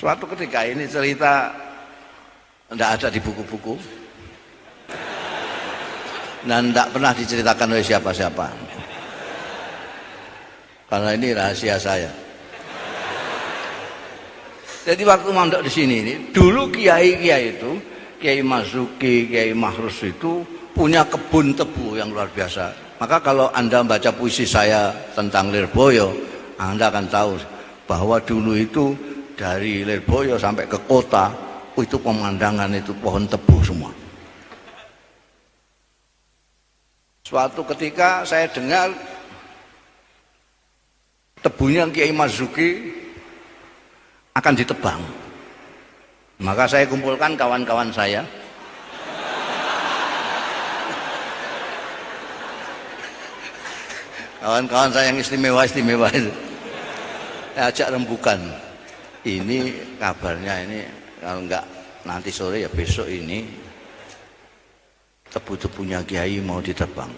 Suatu ketika, ini cerita tidak ada di buku-buku dan tidak pernah diceritakan oleh siapa-siapa, karena ini rahasia saya. Jadi waktu mondok di sini ini, dulu kiai-kiai itu, Kiai Marzuki, Kiai Mahrus itu punya kebun tebu yang luar biasa. Maka kalau Anda baca puisi saya tentang Lirboyo, Anda akan tahu bahwa dulu itu dari Lirboyo sampai ke kota, itu pemandangan itu pohon tebu semua. Suatu ketika saya dengar tebunya Kiai Marzuki akan ditebang. Maka saya kumpulkan kawan-kawan saya, kawan-kawan saya yang istimewa-istimewa itu, saya ajak rembukan. Ini kabarnya ini, kalau enggak nanti sore ya besok ini tebu-tebunya Kiai mau ditebang.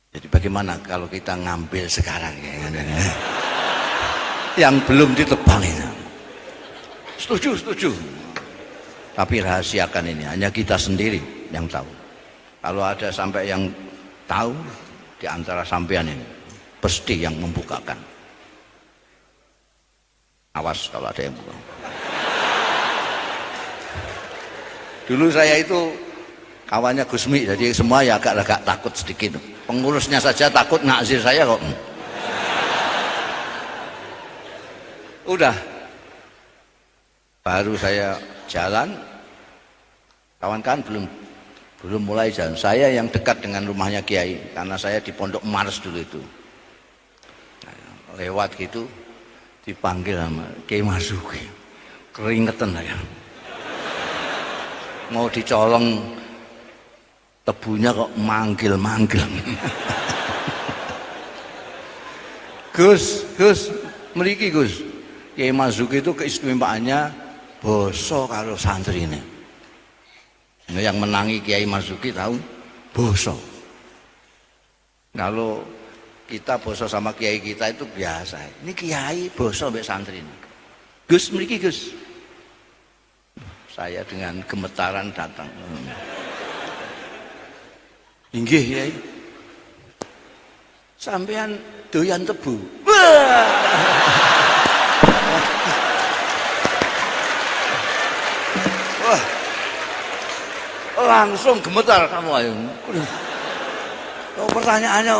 Jadi bagaimana kalau kita ngambil sekarang ya, yang belum ditebang itu? Setuju. Tapi rahasiakan ini, hanya kita sendiri yang tahu. Kalau ada sampai yang tahu di antara sampean ini, pasti yang membukakan. Awas kalau ada yang buka. Dulu saya itu kawannya Gusmi, jadi semua ya agak takut sedikit. Pengurusnya saja takut nakzir saya kok. Udah, baru saya jalan, kawan-kawan belum mulai jalan. Saya yang dekat dengan rumahnya Kiai, karena saya di Pondok Mars dulu itu. Nah, lewat gitu, dipanggil sama Kiai Marzuki, keringetan saya. Mau dicolong tebunya kok manggil-manggil. Gus, mriki Gus. Kiai Marzuki itu keistimewaannya boso karo santri ini. Yang menangi Kiai Marzuki tahu boso. Kalau kita boso sama kiai kita itu biasa. Ini kiai boso mbek santri ini. Gus, mriki Gus. Saya dengan gemetaran datang. Inggih Kiai. Sampean doyan tebu. Wah, langsung gemetar kamu ayo. Pertanyaannya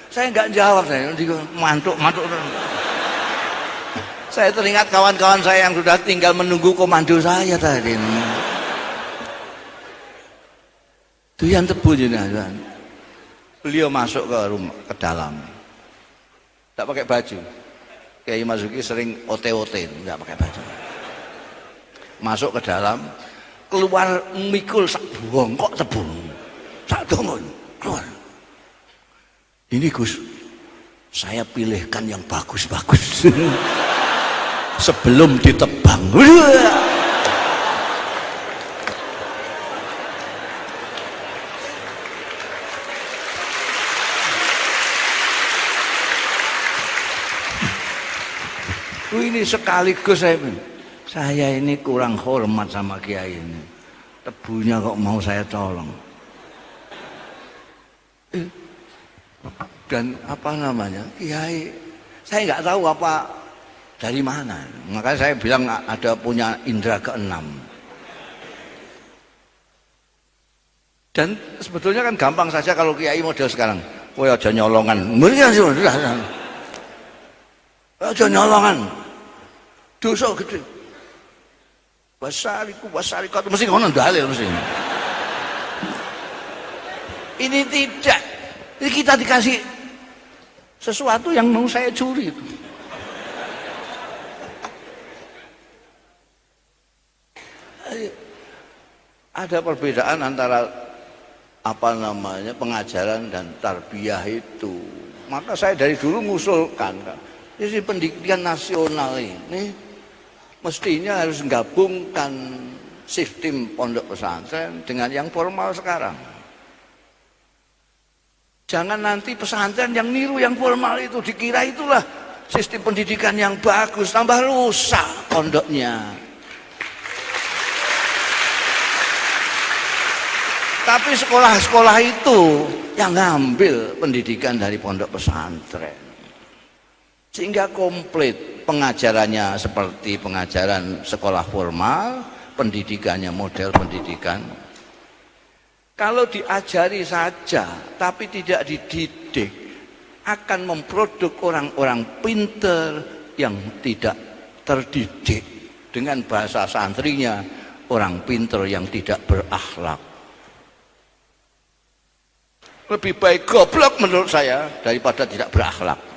saya nggak jawab, saya mantuk. Saya teringat kawan-kawan saya yang sudah tinggal menunggu komando saya tadi. Doyan tebu jenengan. Beliau masuk ke rumah, ke dalam. Tak pakai baju. Kiai Marzuki sering OT-OT, enggak pakai baju. Masuk ke dalam, keluar mikul sak bongkok tebu. Sak dongon, keluar. Ini Gus, saya pilihkan yang bagus-bagus. Sebelum ditebang. Ini sekaligus saya ini kurang hormat sama Kiai ini. Tebunya kok mau saya tolong. Dan apa namanya, Kiai, saya nggak tahu apa dari mana. Makanya saya bilang ada punya indera keenam. Dan sebetulnya kan gampang saja kalau Kiai model sekarang. Kowe aja nyolongan. Mendingan sih aja nyolongan. Dosa gede. Wasariku mesti ngono dalil mesti. Ini tidak. Ini kita dikasih sesuatu yang mau saya curi itu. Ada perbedaan antara apa namanya pengajaran dan tarbiyah itu. Maka saya dari dulu mengusulkan, ini pendidikan nasional ini mestinya harus menggabungkan sistem pondok pesantren dengan yang formal sekarang. Jangan nanti pesantren yang niru yang formal itu, dikira itulah sistem pendidikan yang bagus, tambah rusak pondoknya. Tapi sekolah-sekolah itu yang ngambil pendidikan dari pondok pesantren, sehingga komplit pengajarannya seperti pengajaran sekolah formal, pendidikannya model pendidikan. Kalau diajari saja tapi tidak dididik, akan memproduk orang-orang pinter yang tidak terdidik. Dengan bahasa santrinya, orang pinter yang tidak berakhlak. Lebih baik goblok menurut saya daripada tidak berakhlak.